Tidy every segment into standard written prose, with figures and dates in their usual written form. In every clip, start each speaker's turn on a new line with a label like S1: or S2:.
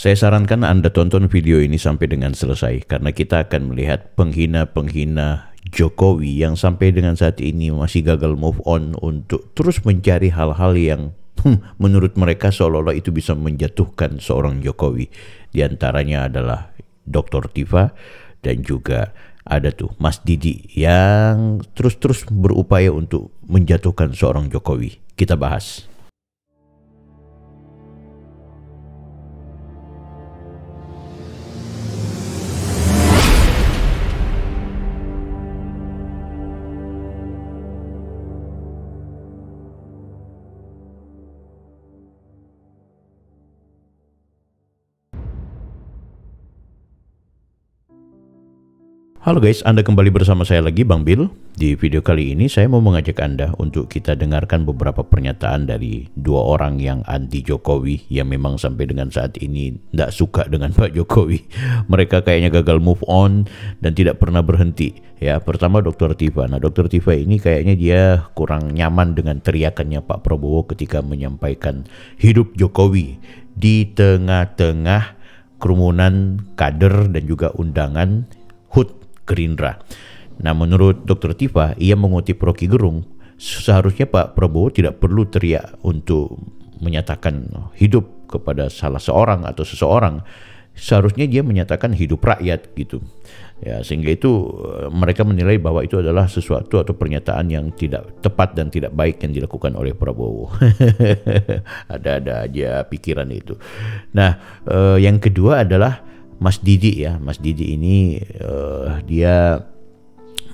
S1: Saya sarankan Anda tonton video ini sampai dengan selesai karena kita akan melihat penghina-penghina Jokowi yang sampai dengan saat ini masih gagal move on untuk terus mencari hal-hal yang menurut mereka seolah-olah itu bisa menjatuhkan seorang Jokowi. Di antaranya adalah Dr. Tifa dan juga ada tuh Mas Didi yang terus-terus berupaya untuk menjatuhkan seorang Jokowi. Kita bahas. Halo guys, Anda kembali bersama saya lagi Bang Bill. Di video kali ini saya mau mengajak Anda untuk kita dengarkan beberapa pernyataan dari dua orang yang anti Jokowi yang memang sampai dengan saat ini tidak suka dengan Pak Jokowi. Mereka kayaknya gagal move on dan tidak pernah berhenti. Ya, pertama Dr. Tifa. Nah, Dr. Tifa ini kayaknya dia kurang nyaman dengan teriakannya Pak Prabowo ketika menyampaikan hidup Jokowi di tengah-tengah kerumunan kader dan juga undangan HUT Gerindra. Nah, menurut Dr. Tifa, ia mengutip Rocky Gerung, seharusnya Pak Prabowo tidak perlu teriak untuk menyatakan hidup kepada salah seorang atau seseorang. Seharusnya dia menyatakan hidup rakyat gitu. Ya, sehingga itu mereka menilai bahwa itu adalah sesuatu atau pernyataan yang tidak tepat dan tidak baik yang dilakukan oleh Prabowo. Ada-ada aja pikiran itu. Nah, yang kedua adalah Mas Didi ya. Mas Didi ini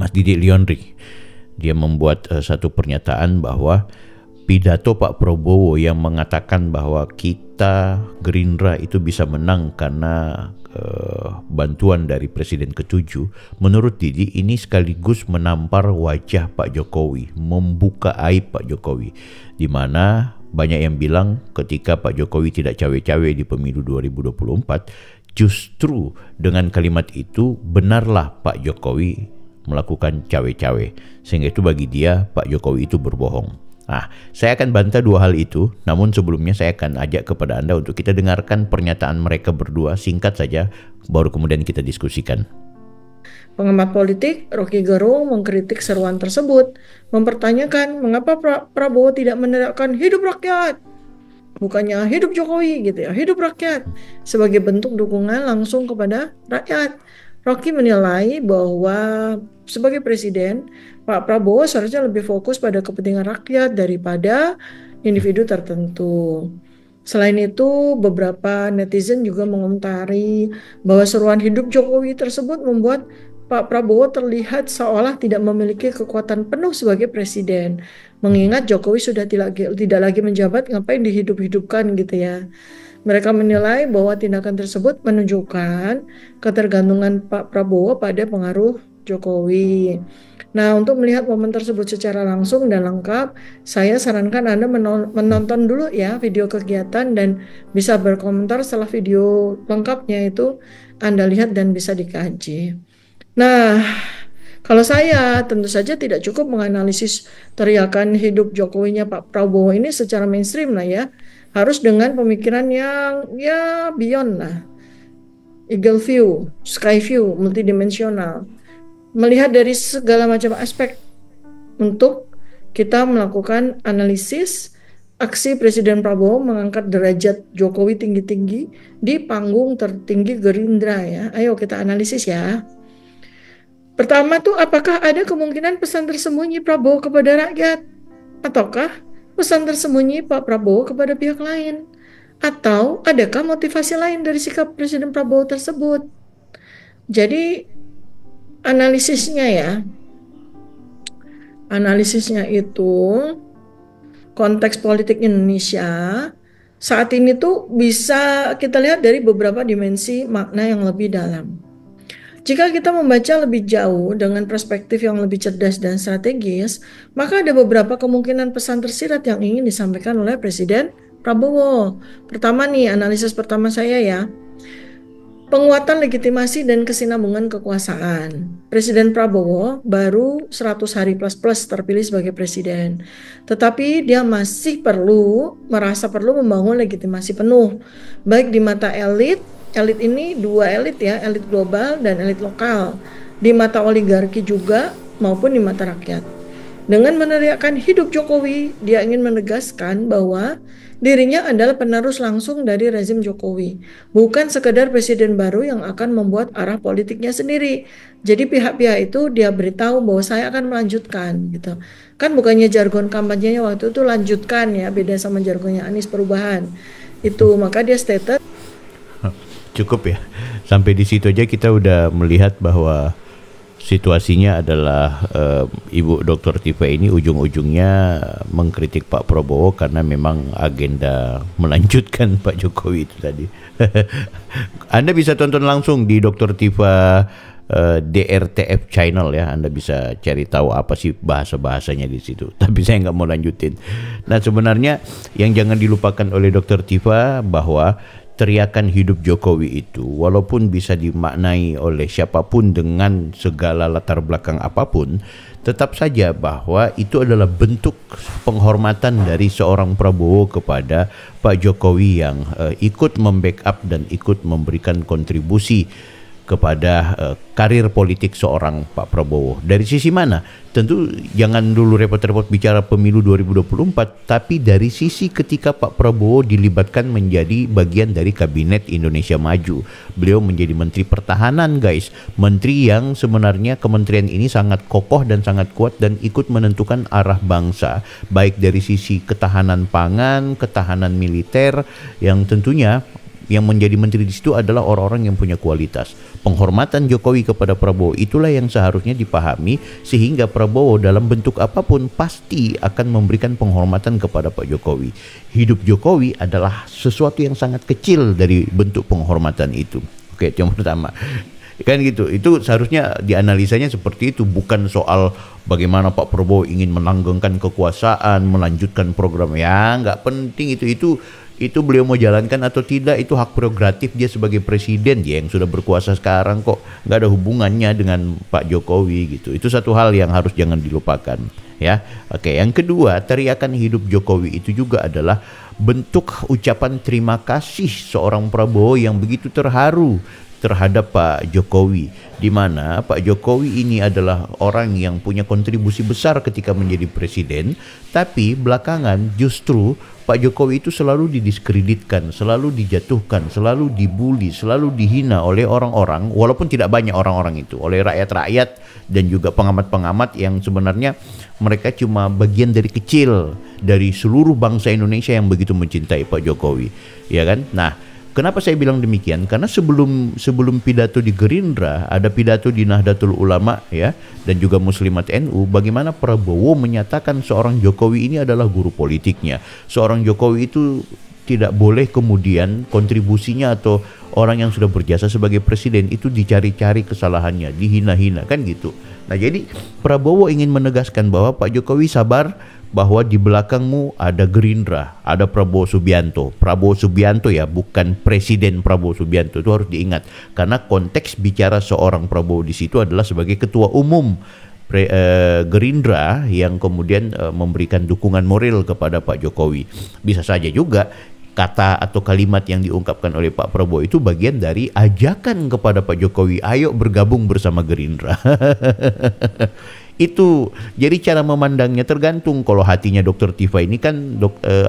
S1: Mas Didi Lionri. Dia membuat satu pernyataan bahwa pidato Pak Prabowo yang mengatakan bahwa kita Gerindra itu bisa menang karena bantuan dari Presiden ke-7, menurut Didi ini sekaligus menampar wajah Pak Jokowi, membuka aib Pak Jokowi, di mana banyak yang bilang ketika Pak Jokowi tidak cawe-cawe di pemilu 2024, justru dengan kalimat itu benarlah Pak Jokowi melakukan cawe-cawe. Sehingga itu bagi dia Pak Jokowi itu berbohong. Nah, saya akan bantah dua hal itu. Namun sebelumnya saya akan ajak kepada Anda untuk kita dengarkan pernyataan mereka berdua singkat saja, baru kemudian kita diskusikan.
S2: Pengamat politik Rocky Gerung mengkritik seruan tersebut, mempertanyakan mengapa Prabowo tidak menerapkan hidup rakyat, bukannya hidup Jokowi gitu ya, hidup rakyat sebagai bentuk dukungan langsung kepada rakyat. Rocky menilai bahwa sebagai presiden, Pak Prabowo seharusnya lebih fokus pada kepentingan rakyat daripada individu tertentu. Selain itu, beberapa netizen juga mengomentari bahwa seruan hidup Jokowi tersebut membuat Pak Prabowo terlihat seolah tidak memiliki kekuatan penuh sebagai presiden. Mengingat Jokowi sudah tidak lagi menjabat, ngapain dihidup-hidupkan gitu ya. Mereka menilai bahwa tindakan tersebut menunjukkan ketergantungan Pak Prabowo pada pengaruh Jokowi. Nah, untuk melihat momen tersebut secara langsung dan lengkap, saya sarankan Anda menonton dulu ya video kegiatan dan bisa berkomentar setelah video lengkapnya itu Anda lihat dan bisa dikaji. Nah, kalau saya tentu saja tidak cukup menganalisis teriakan hidup Jokowinya Pak Prabowo ini secara mainstream lah ya. Harus dengan pemikiran yang ya beyond lah. Eagle view, sky view, multidimensional. Melihat dari segala macam aspek untuk kita melakukan analisis aksi Presiden Prabowo mengangkat derajat Jokowi tinggi-tinggi di panggung tertinggi Gerindra ya. Ayo kita analisis ya. Pertama tuh, apakah ada kemungkinan pesan tersembunyi Prabowo kepada rakyat? Ataukah pesan tersembunyi Pak Prabowo kepada pihak lain? Atau adakah motivasi lain dari sikap Presiden Prabowo tersebut? Jadi analisisnya itu konteks politik Indonesia saat ini tuh bisa kita lihat dari beberapa dimensi makna yang lebih dalam. Jika kita membaca lebih jauh dengan perspektif yang lebih cerdas dan strategis, maka ada beberapa kemungkinan pesan tersirat yang ingin disampaikan oleh Presiden Prabowo. Pertama nih, analisis pertama saya ya. Penguatan legitimasi dan kesinambungan kekuasaan. Presiden Prabowo baru 100 hari plus terpilih sebagai presiden. Tetapi dia masih merasa perlu membangun legitimasi penuh. Baik di mata elit ini dua elit ya, elit global dan elit lokal. Di mata oligarki juga maupun di mata rakyat. Dengan meneriakkan hidup Jokowi, dia ingin menegaskan bahwa dirinya adalah penerus langsung dari rezim Jokowi, bukan sekedar presiden baru yang akan membuat arah politiknya sendiri. Jadi pihak-pihak itu dia beritahu bahwa saya akan melanjutkan gitu. Kan bukannya jargon kampanyenya waktu itu lanjutkan ya, beda sama jargonnya Anies Perubahan. Itu maka dia stated.
S1: Cukup ya. Sampai di situ aja kita udah melihat bahwa situasinya adalah Ibu Dr. Tifa ini ujung-ujungnya mengkritik Pak Prabowo karena memang agenda melanjutkan Pak Jokowi itu tadi. Anda bisa tonton langsung di Dr. Tifa DRTF channel ya. Anda bisa cari tahu apa sih bahasa-bahasanya di situ. Tapi saya nggak mau lanjutin. Nah, sebenarnya yang jangan dilupakan oleh Dr. Tifa bahwa teriakan hidup Jokowi itu walaupun bisa dimaknai oleh siapapun dengan segala latar belakang apapun, tetap saja bahwa itu adalah bentuk penghormatan dari seorang Prabowo kepada Pak Jokowi yang ikut membackup dan ikut memberikan kontribusi kepada karir politik seorang Pak Prabowo. Dari sisi mana? Tentu jangan dulu repot-repot bicara pemilu 2024, tapi dari sisi ketika Pak Prabowo dilibatkan menjadi bagian dari Kabinet Indonesia Maju. Beliau menjadi Menteri Pertahanan, guys. Menteri yang sebenarnya kementerian ini sangat kokoh dan sangat kuat dan ikut menentukan arah bangsa, baik dari sisi ketahanan pangan, ketahanan militer, yang tentunya yang menjadi menteri di situ adalah orang-orang yang punya kualitas. Penghormatan Jokowi kepada Prabowo itulah yang seharusnya dipahami, sehingga Prabowo dalam bentuk apapun pasti akan memberikan penghormatan kepada Pak Jokowi. Hidup Jokowi adalah sesuatu yang sangat kecil dari bentuk penghormatan itu. Oke, yang pertama. Kan gitu, itu seharusnya dianalisanya seperti itu, bukan soal bagaimana Pak Prabowo ingin melanggengkan kekuasaan, melanjutkan program. Ya, nggak penting itu beliau mau jalankan atau tidak, itu hak prerogatif dia sebagai presiden, dia yang sudah berkuasa sekarang kok, nggak ada hubungannya dengan Pak Jokowi gitu. Itu satu hal yang harus jangan dilupakan ya. Oke, yang kedua, teriakan hidup Jokowi itu juga adalah bentuk ucapan terima kasih seorang Prabowo yang begitu terharu terhadap Pak Jokowi, di mana Pak Jokowi ini adalah orang yang punya kontribusi besar ketika menjadi presiden, tapi belakangan justru Pak Jokowi itu selalu didiskreditkan, selalu dijatuhkan, selalu dibully, selalu dihina oleh orang-orang, walaupun tidak banyak orang-orang itu, oleh rakyat-rakyat dan juga pengamat-pengamat yang sebenarnya mereka cuma bagian dari kecil dari seluruh bangsa Indonesia yang begitu mencintai Pak Jokowi, ya kan? Nah, kenapa saya bilang demikian? Karena sebelum pidato di Gerindra, ada pidato di Nahdlatul Ulama ya, dan juga Muslimat NU, bagaimana Prabowo menyatakan seorang Jokowi ini adalah guru politiknya. Seorang Jokowi itu tidak boleh kemudian kontribusinya atau orang yang sudah berjasa sebagai presiden itu dicari-cari kesalahannya, dihina-hina, kan gitu. Nah, jadi Prabowo ingin menegaskan bahwa Pak Jokowi sabar, bahwa di belakangmu ada Gerindra, ada Prabowo Subianto. Prabowo Subianto ya, bukan Presiden Prabowo Subianto, itu harus diingat. Karena konteks bicara seorang Prabowo di situ adalah sebagai ketua umum Gerindra yang kemudian memberikan dukungan moral kepada Pak Jokowi. Bisa saja juga kata atau kalimat yang diungkapkan oleh Pak Prabowo itu bagian dari ajakan kepada Pak Jokowi, ayo bergabung bersama Gerindra. Itu jadi cara memandangnya tergantung. Kalau hatinya Dr. Tifa ini kan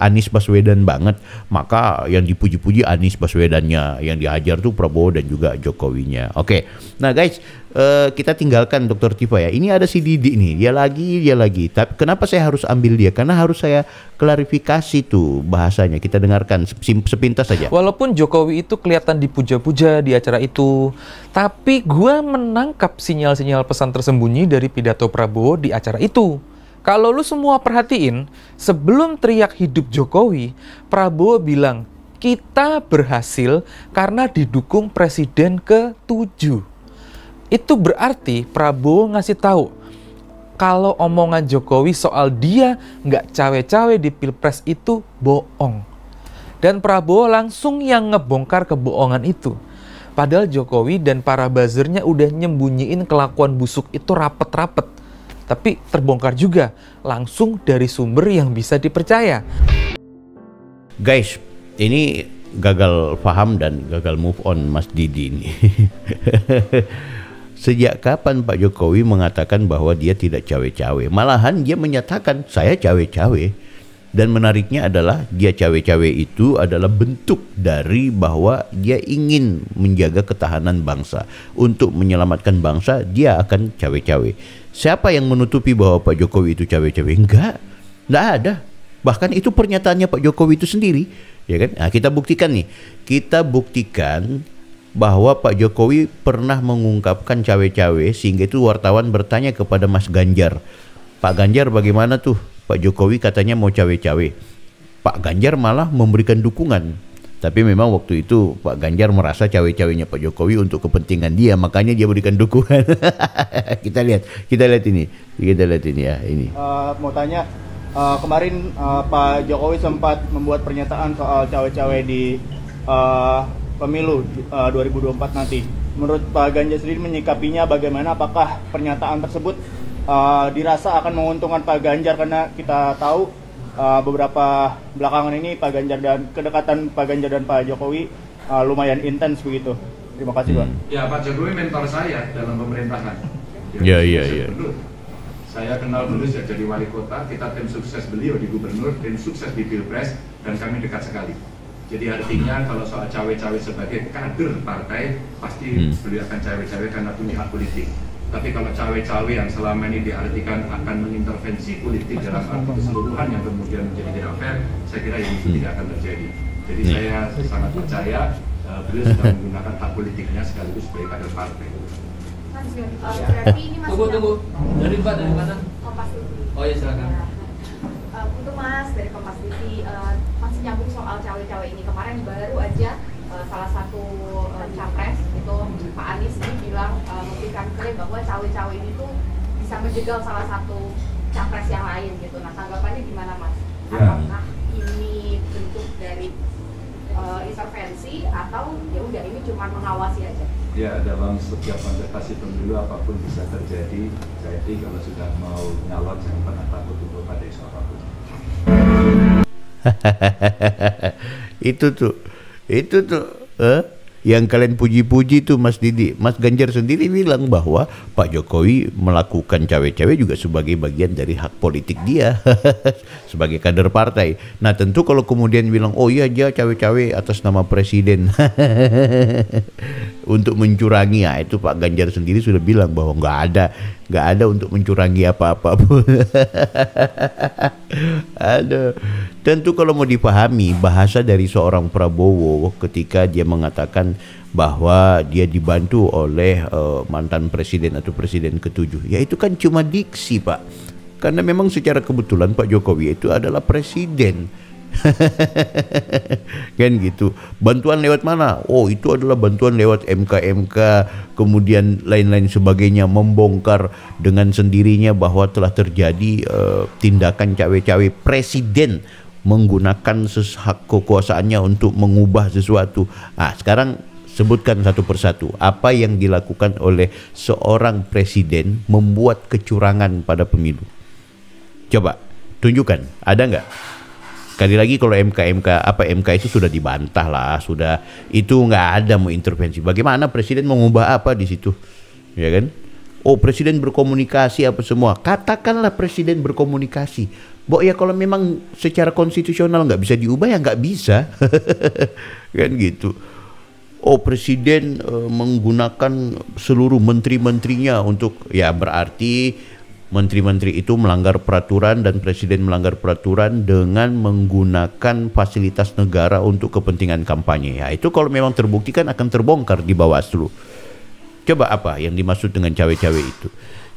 S1: Anies Baswedan banget, maka yang dipuji-puji Anies Baswedannya, yang dihajar tuh Prabowo dan juga Jokowinya. Oke, nah guys, kita tinggalkan Dr. Tifa ya. Ini ada si Didi nih, dia lagi. Tapi kenapa saya harus ambil dia? Karena harus saya klarifikasi tuh bahasanya. Kita dengarkan sepintas saja.
S3: Walaupun Jokowi itu kelihatan dipuja-puja di acara itu, tapi gue menangkap sinyal-sinyal pesan tersembunyi dari pidato Prabowo di acara itu. Kalau lu semua perhatiin, sebelum teriak hidup Jokowi, Prabowo bilang, kita berhasil karena didukung Presiden ke-7. Itu berarti Prabowo ngasih tahu kalau omongan Jokowi soal dia nggak cawe-cawe di Pilpres itu bohong. Dan Prabowo langsung yang ngebongkar kebohongan itu. Padahal Jokowi dan para buzzernya udah nyembunyiin kelakuan busuk itu rapet-rapet. Tapi terbongkar juga, langsung dari sumber yang bisa dipercaya.
S1: Guys, ini gagal paham dan gagal move on Mas Didi ini. Sejak kapan Pak Jokowi mengatakan bahwa dia tidak cawe-cawe? Malahan dia menyatakan saya cawe-cawe. Dan menariknya adalah dia cawe-cawe itu adalah bentuk dari bahwa dia ingin menjaga ketahanan bangsa. Untuk menyelamatkan bangsa, dia akan cawe-cawe. Siapa yang menutupi bahwa Pak Jokowi itu cawe-cawe? Enggak ada. Bahkan itu pernyataannya Pak Jokowi itu sendiri, ya kan? Nah, kita buktikan nih. Kita buktikan bahwa Pak Jokowi pernah mengungkapkan cawe-cawe sehingga itu wartawan bertanya kepada Mas Ganjar, Pak Ganjar bagaimana tuh? Pak Jokowi katanya mau cawe-cawe. Pak Ganjar malah memberikan dukungan. Tapi memang waktu itu Pak Ganjar merasa cawe-cawenya Pak Jokowi untuk kepentingan dia, makanya dia berikan dukungan. Kita lihat ini ya ini.
S4: Mau tanya, kemarin Pak Jokowi sempat membuat pernyataan soal cawe-cawe di pemilu 2024 nanti. Menurut Pak Ganjar sendiri menyikapinya bagaimana? Apakah pernyataan tersebut dirasa akan menguntungkan Pak Ganjar, karena kita tahu beberapa belakangan ini Pak Ganjar dan kedekatan Pak Ganjar dan Pak Jokowi lumayan intens begitu. Terima kasih, Pak.
S5: Ya, Pak Jokowi mentor saya dalam pemerintahan.
S1: Iya.
S5: Saya kenal dulu sejak jadi wali kota, kita tim sukses beliau di gubernur, tim sukses di Pilpres, dan kami dekat sekali. Jadi artinya kalau soal cawe-cawe sebagai kader partai, pasti beliau akan cawe-cawe karena punya hak politik. Tapi kalau cawe-cawe yang selama ini diartikan akan mengintervensi politik dalam arti keseluruhan yang kemudian menjadi tidak fair, saya kira yang itu tidak akan terjadi. Jadi saya sangat percaya beliau sudah menggunakan hak politiknya sekaligus sebagai kader partai.
S6: Mas, berarti ini masih
S7: tunggu. Dari mana?
S6: Kompas TV.
S7: Oh iya, silakan.
S6: Untuk Mas dari Kompas TV, masih nyambung soal cawe-cawe ini. Kemarin baru aja salah satu capres itu Pak Anies ini bilang memberikan klaim bahwa cawe-cawe ini tuh bisa menjegal salah satu capres yang lain gitu. Nah, tanggapannya gimana, Mas? Apakah ini bentuk dari intervensi atau ya udah ini cuma mengawasi aja?
S5: Ya, dalam setiap kontestasi pemilu apapun bisa terjadi. Jadi kalau sudah mau nyalon jangan pernah takut untuk pada isu apapun.
S1: Itu tuh yang kalian puji-puji tuh Mas Didi. Mas Ganjar sendiri bilang bahwa Pak Jokowi melakukan cawe-cawe juga sebagai bagian dari hak politik dia sebagai kader partai. Nah tentu kalau kemudian bilang oh iya dia cawe-cawe atas nama presiden untuk mencurangi, ya itu Pak Ganjar sendiri sudah bilang bahwa nggak ada untuk mencurangi apa-apa pun. Aduh. Tentu kalau mau dipahami bahasa dari seorang Prabowo ketika dia mengatakan bahwa dia dibantu oleh mantan presiden atau presiden ke-7, ya itu kan cuma diksi, Pak. Karena memang secara kebetulan Pak Jokowi itu adalah presiden. Kan gitu. Bantuan lewat mana? Oh itu adalah bantuan lewat MK kemudian lain-lain sebagainya, membongkar dengan sendirinya bahwa telah terjadi tindakan cawe-cawe presiden menggunakan hak kekuasaannya untuk mengubah sesuatu. Sekarang sebutkan satu persatu apa yang dilakukan oleh seorang presiden membuat kecurangan pada pemilu. Coba tunjukkan, ada nggak? Sekali lagi kalau MK itu sudah dibantah lah, sudah itu nggak ada mau intervensi. Bagaimana presiden mengubah apa di situ, ya kan? Oh presiden berkomunikasi apa semua, katakanlah presiden berkomunikasi. Ya kalau memang secara konstitusional nggak bisa diubah ya nggak bisa, kan gitu. Oh presiden menggunakan seluruh menteri-menterinya untuk, ya berarti menteri-menteri itu melanggar peraturan dan presiden melanggar peraturan dengan menggunakan fasilitas negara untuk kepentingan kampanye. Ya itu kalau memang terbukti kan akan terbongkar di Bawaslu. Coba apa yang dimaksud dengan cawe-cawe itu?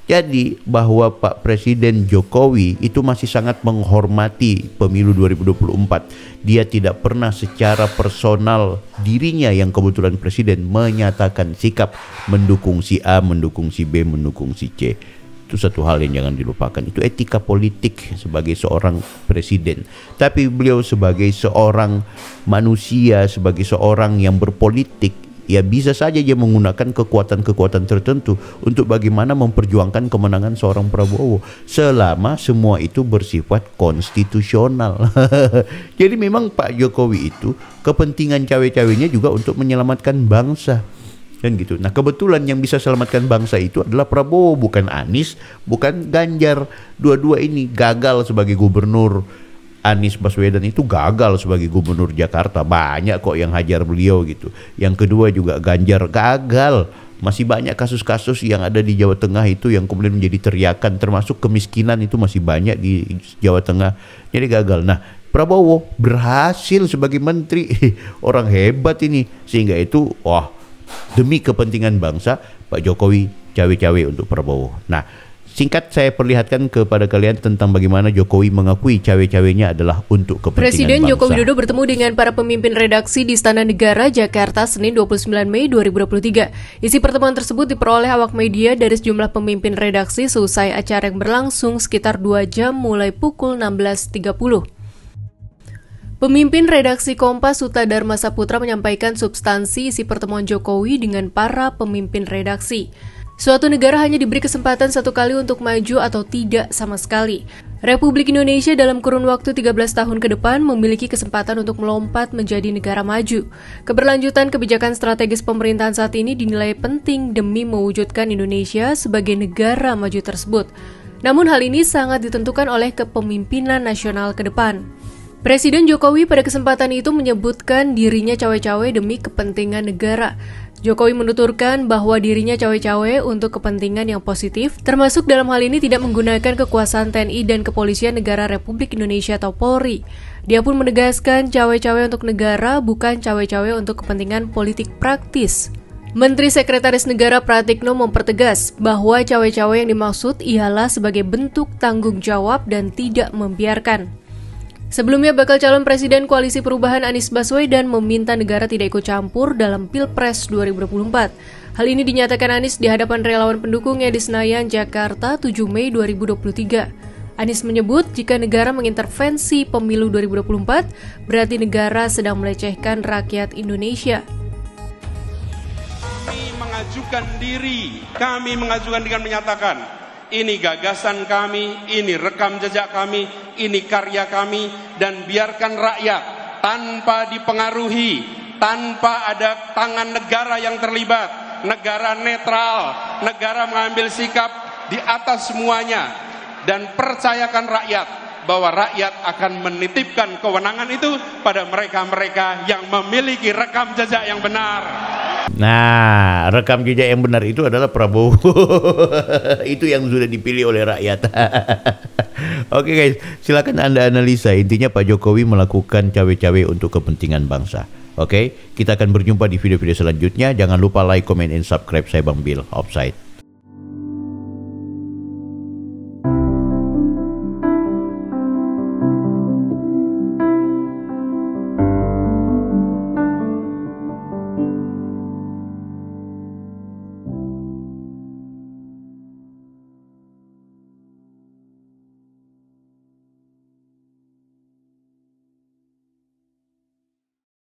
S1: Jadi bahwa Pak Presiden Jokowi itu masih sangat menghormati pemilu 2024. Dia tidak pernah secara personal dirinya yang kebetulan presiden menyatakan sikap mendukung si A, mendukung si B, mendukung si C. Itu satu hal yang jangan dilupakan. Itu etika politik sebagai seorang presiden. Tapi beliau sebagai seorang manusia, sebagai seorang yang berpolitik, ya bisa saja dia menggunakan kekuatan-kekuatan tertentu untuk bagaimana memperjuangkan kemenangan seorang Prabowo, selama semua itu bersifat konstitusional. Jadi memang Pak Jokowi itu kepentingan cawe-cawenya juga untuk menyelamatkan bangsa, kan gitu. Nah kebetulan yang bisa selamatkan bangsa itu adalah Prabowo, bukan Anies, bukan Ganjar. Dua-dua ini gagal sebagai gubernur. Anies Baswedan itu gagal sebagai gubernur Jakarta, banyak kok yang hajar beliau gitu. Yang kedua juga Ganjar gagal. Masih banyak kasus-kasus yang ada di Jawa Tengah itu yang kemudian menjadi teriakan, termasuk kemiskinan itu masih banyak di Jawa Tengah. Jadi gagal. Nah Prabowo berhasil sebagai menteri, orang hebat ini. Sehingga itu wah, demi kepentingan bangsa Pak Jokowi cawe-cawe untuk Prabowo. Nah singkat saya perlihatkan kepada kalian tentang bagaimana Jokowi mengakui cawe-cawenya adalah untuk kepentingan
S8: Presiden
S1: bangsa.
S8: Joko Widodo bertemu dengan para pemimpin redaksi di Istana Negara, Jakarta, Senin 29 Mei 2023. Isi pertemuan tersebut diperoleh awak media dari sejumlah pemimpin redaksi seusai acara yang berlangsung sekitar 2 jam mulai pukul 16.30. Pemimpin redaksi Kompas Huta Dharma Saputra menyampaikan substansi isi pertemuan Jokowi dengan para pemimpin redaksi. Suatu negara hanya diberi kesempatan satu kali untuk maju atau tidak sama sekali. Republik Indonesia dalam kurun waktu 13 tahun ke depan memiliki kesempatan untuk melompat menjadi negara maju. Keberlanjutan kebijakan strategis pemerintahan saat ini dinilai penting demi mewujudkan Indonesia sebagai negara maju tersebut. Namun hal ini sangat ditentukan oleh kepemimpinan nasional ke depan. Presiden Jokowi pada kesempatan itu menyebutkan dirinya cawe-cawe demi kepentingan negara. Jokowi menuturkan bahwa dirinya cawe-cawe untuk kepentingan yang positif, termasuk dalam hal ini tidak menggunakan kekuasaan TNI dan Kepolisian Negara Republik Indonesia atau Polri. Dia pun menegaskan cawe-cawe untuk negara bukan cawe-cawe untuk kepentingan politik praktis. Menteri Sekretaris Negara Pratikno mempertegas bahwa cawe-cawe yang dimaksud ialah sebagai bentuk tanggung jawab dan tidak membiarkan. Sebelumnya, bakal calon Presiden Koalisi Perubahan Anies Baswedan meminta negara tidak ikut campur dalam Pilpres 2024. Hal ini dinyatakan Anies di hadapan relawan pendukungnya di Senayan, Jakarta, 7 Mei 2023. Anies menyebut jika negara mengintervensi pemilu 2024, berarti negara sedang melecehkan rakyat Indonesia.
S9: Kami mengajukan dengan menyatakan, ini gagasan kami, ini rekam jejak kami, ini karya kami, dan biarkan rakyat tanpa dipengaruhi, tanpa ada tangan negara yang terlibat, negara netral, negara mengambil sikap di atas semuanya, dan percayakan rakyat bahwa rakyat akan menitipkan kewenangan itu pada mereka-mereka yang memiliki rekam jejak yang benar.
S1: Nah, rekam jejak yang benar itu adalah Prabowo. Itu yang sudah dipilih oleh rakyat. Oke guys, silakan Anda analisa. Intinya Pak Jokowi melakukan cawe-cawe untuk kepentingan bangsa. Oke, kita akan berjumpa di video-video selanjutnya. Jangan lupa like, comment, and subscribe. Saya Bang Bill, Offside.